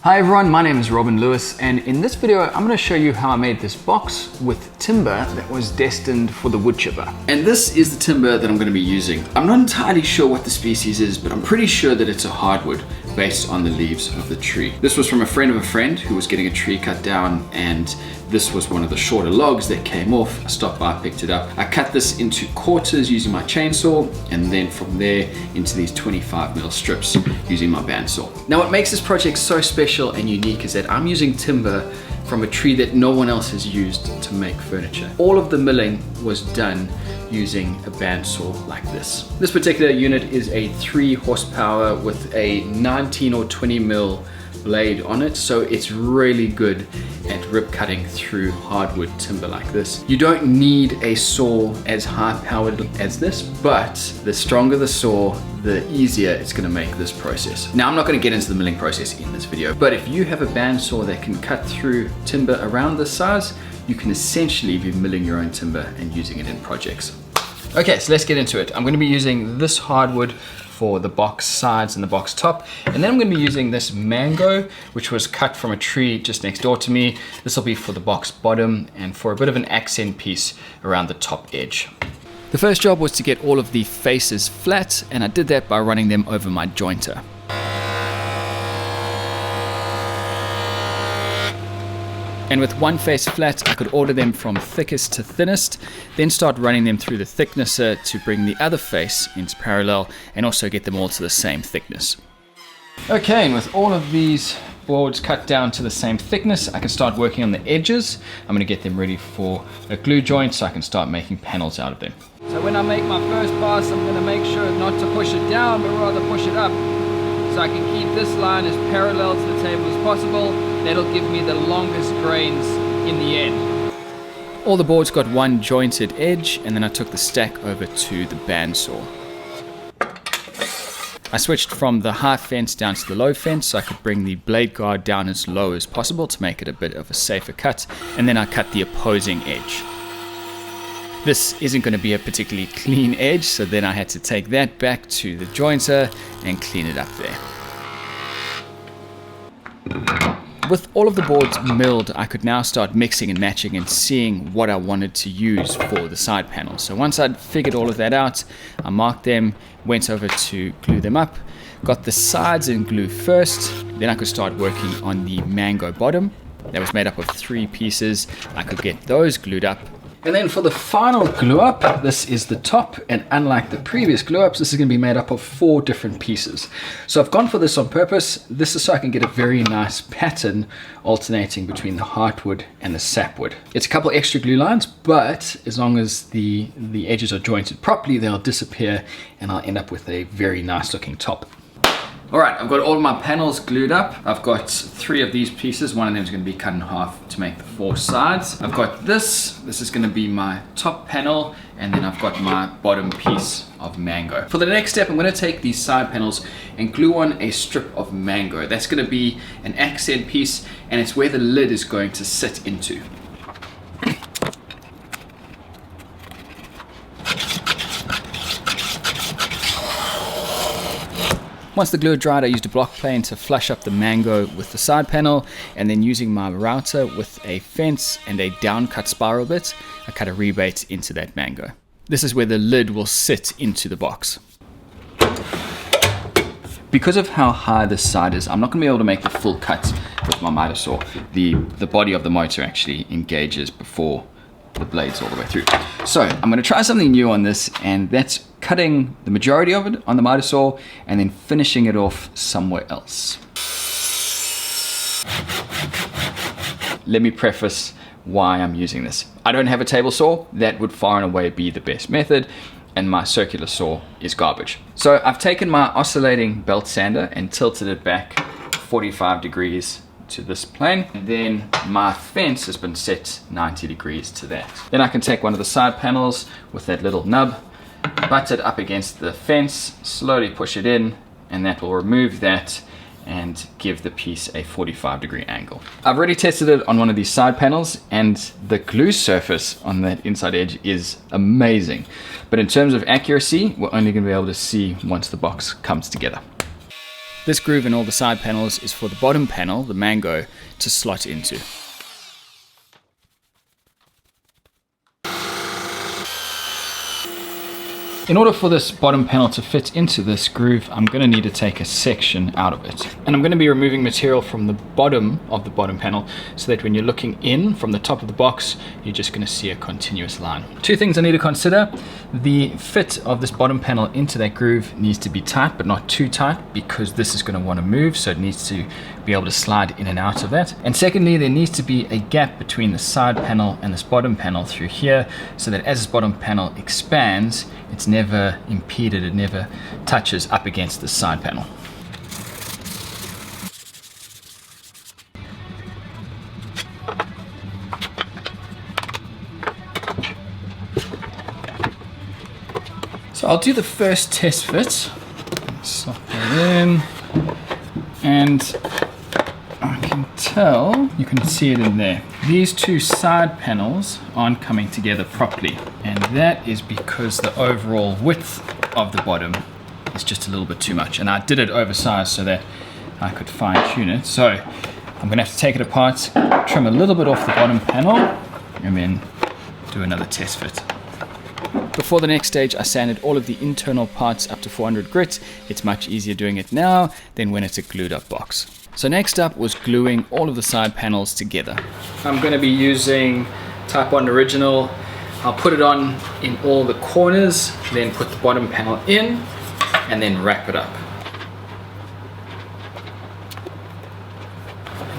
Hi everyone, my name is Robin Lewis, and in this video I'm going to show you how I made this box with timber that was destined for the wood chipper. And this is the timber that I'm going to be using. I'm not entirely sure what the species is, but I'm pretty sure that it's a hardwood based on the leaves of the tree. This was from a friend of a friend who was getting a tree cut down, and this was one of the shorter logs that came off. I stopped by, picked it up. I cut this into quarters using my chainsaw, and then from there into these 25mm strips using my bandsaw. Now what makes this project so special and unique is that I'm using timber from a tree that no one else has used to make furniture. All of the milling was done using a bandsaw like this. This particular unit is a 3 horsepower with a 19 or 20mm blade on it, so it's really good at rip cutting through hardwood timber like this. You don't need a saw as high powered as this, but the stronger the saw, the easier it's going to make this process. Now I'm not going to get into the milling process in this video, but if you have a bandsaw that can cut through timber around this size, you can essentially be milling your own timber and using it in projects. Okay, so let's get into it. I'm going to be using this hardwood for the box sides and the box top, and then I'm going to be using this mango, which was cut from a tree just next door to me. This will be for the box bottom and for a bit of an accent piece around the top edge. The first job was to get all of the faces flat, and I did that by running them over my jointer. And with one face flat, I could order them from thickest to thinnest, then start running them through the thicknesser to bring the other face into parallel and also get them all to the same thickness. Okay, and with all of these boards cut down to the same thickness, I can start working on the edges. I'm going to get them ready for a glue joint so I can start making panels out of them. So when I make my first pass, I'm going to make sure not to push it down, but rather push it up, so I can keep this line as parallel to the table as possible. That'll give me the longest grains in the end. All the boards got one jointed edge, and then I took the stack over to the bandsaw. I switched from the high fence down to the low fence so I could bring the blade guard down as low as possible to make it a bit of a safer cut, and then I cut the opposing edge. This isn't going to be a particularly clean edge, so then I had to take that back to the jointer and clean it up there. With all of the boards milled, I could now start mixing and matching and seeing what I wanted to use for the side panels. So once I'd figured all of that out, I marked them, went over to glue them up, got the sides in glue first, then I could start working on the mango bottom. That was made up of 3 pieces. I could get those glued up. And then for the final glue up, this is the top, and unlike the previous glue ups, this is going to be made up of 4 different pieces. So I've gone for this on purpose. This is so I can get a very nice pattern alternating between the heartwood and the sapwood. It's a couple extra glue lines, but as long as the edges are jointed properly, they'll disappear and I'll end up with a very nice looking top. Alright, I've got all of my panels glued up. I've got 3 of these pieces. One of them is going to be cut in half to make the 4 sides. I've got this is going to be my top panel, and then I've got my bottom piece of mango. For the next step, I'm going to take these side panels and glue on a strip of mango. That's going to be an accent piece, and it's where the lid is going to sit into. Once the glue had dried, I used a block plane to flush up the mango with the side panel, and then using my router with a fence and a downcut spiral bit, I cut a rebate into that mango. This is where the lid will sit into the box. Because of how high this side is, I'm not going to be able to make the full cut with my miter saw. The body of the motor actually engages before the blades all the way through. So I'm going to try something new on this, and that's cutting the majority of it on the miter saw and then finishing it off somewhere else. Let me preface why I'm using this. I don't have a table saw. That would far and away be the best method, and my circular saw is garbage. So I've taken my oscillating belt sander and tilted it back 45 degrees to this plane, and then my fence has been set 90 degrees to that. Then I can take one of the side panels with that little nub, butt it up against the fence, slowly push it in, and that will remove that and give the piece a 45-degree angle. I've already tested it on one of these side panels, and the glue surface on that inside edge is amazing. But in terms of accuracy, we're only going to be able to see once the box comes together. This groove in all the side panels is for the bottom panel, the mango, to slot into. In order for this bottom panel to fit into this groove, I'm going to need to take a section out of it. And I'm going to be removing material from the bottom of the bottom panel so that when you're looking in from the top of the box, you're just going to see a continuous line. Two things I need to consider. The fit of this bottom panel into that groove needs to be tight, but not too tight, because this is going to want to move, so it needs to be able to slide in and out of that. And secondly, there needs to be a gap between the side panel and this bottom panel through here, so that as this bottom panel expands, it's never impeded, it never touches up against the side panel. So I'll do the first test fit. Slot that in, and I can tell, you can see it in there. These two side panels aren't coming together properly, and that is because the overall width of the bottom is just a little bit too much. And I did it oversized so that I could fine tune it. So I'm gonna have to take it apart, trim a little bit off the bottom panel, and then do another test fit. Before the next stage, I sanded all of the internal parts up to 400 grit. It's much easier doing it now than when it's a glued up box. So next up was gluing all of the side panels together. I'm going to be using Type 1 Original. I'll put it on in all the corners, then put the bottom panel in, and then wrap it up.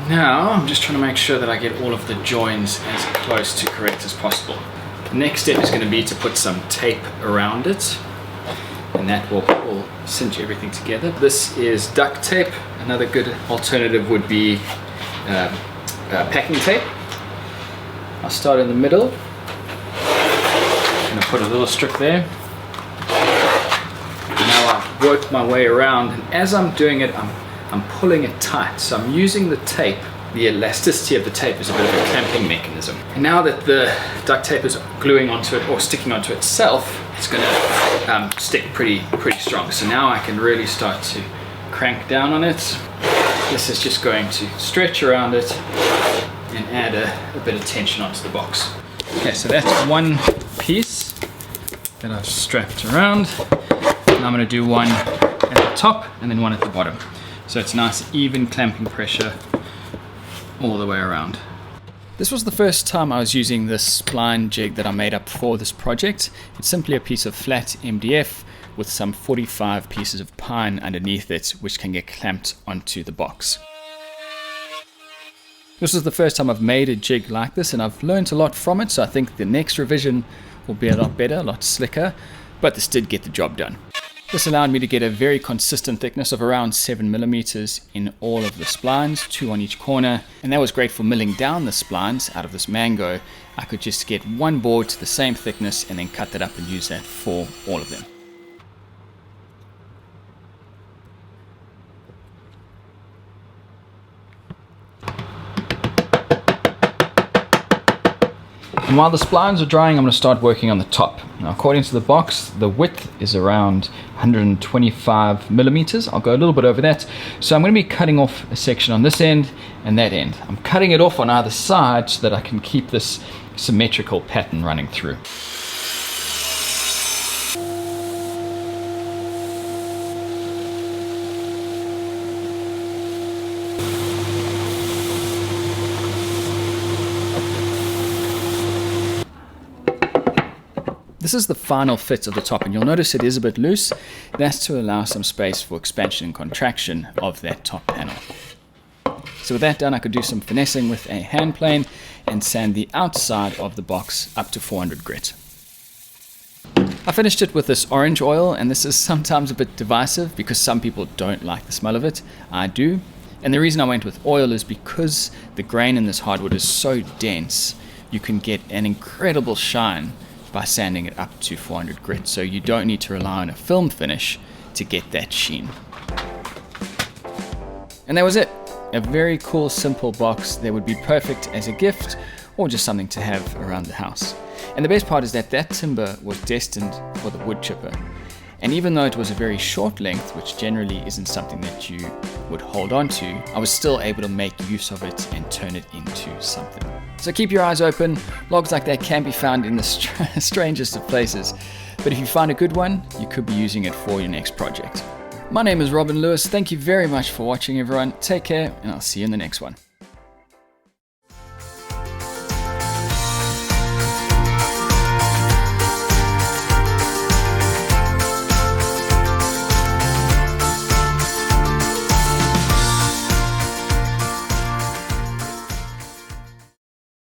Now I'm just trying to make sure that I get all of the joins as close to correct as possible. The next step is going to be to put some tape around it, and that will cinch everything together. This is duct tape. Another good alternative would be packing tape. I'll start in the middle. I'm going to put a little strip there. Now I've worked my way around, and as I'm doing it, I'm pulling it tight. So I'm using the tape. The elasticity of the tape is a bit of a clamping mechanism. And now that the duct tape is gluing onto it or sticking onto itself, it's going to stick pretty strong. So now I can really start to crank down on it. This is just going to stretch around it and add a bit of tension onto the box. Okay, so that's one piece that I've strapped around. And I'm going to do one at the top and then one at the bottom. So it's nice even clamping pressure all the way around. This was the first time I was using this spline jig that I made up for this project. It's simply a piece of flat MDF with some 45 pieces of pine underneath it, which can get clamped onto the box. This is the first time I've made a jig like this, and I've learned a lot from it, so I think the next revision will be a lot better, a lot slicker, but this did get the job done. This allowed me to get a very consistent thickness of around 7mm in all of the splines, 2 on each corner, and that was great for milling down the splines out of this mango. I could just get one board to the same thickness and then cut that up and use that for all of them. And while the splines are drying, I'm going to start working on the top. Now, according to the box, the width is around 125mm. I'll go a little bit over that. So I'm going to be cutting off a section on this end and that end. I'm cutting it off on either side so that I can keep this symmetrical pattern running through. This is the final fit of the top, and you'll notice it is a bit loose. That's to allow some space for expansion and contraction of that top panel. So with that done, I could do some finessing with a hand plane and sand the outside of the box up to 400 grit. I finished it with this orange oil, and this is sometimes a bit divisive because some people don't like the smell of it. I do. And the reason I went with oil is because the grain in this hardwood is so dense, you can get an incredible shine by sanding it up to 400 grit, so you don't need to rely on a film finish to get that sheen. And that was it. A very cool, simple box that would be perfect as a gift or just something to have around the house. And the best part is that that timber was destined for the wood chipper. And even though it was a very short length, which generally isn't something that you would hold on to, I was still able to make use of it and turn it into something. So keep your eyes open. Logs like that can be found in the strangest of places. But if you find a good one, you could be using it for your next project. My name is Robin Lewis. Thank you very much for watching, everyone. Take care, and I'll see you in the next one.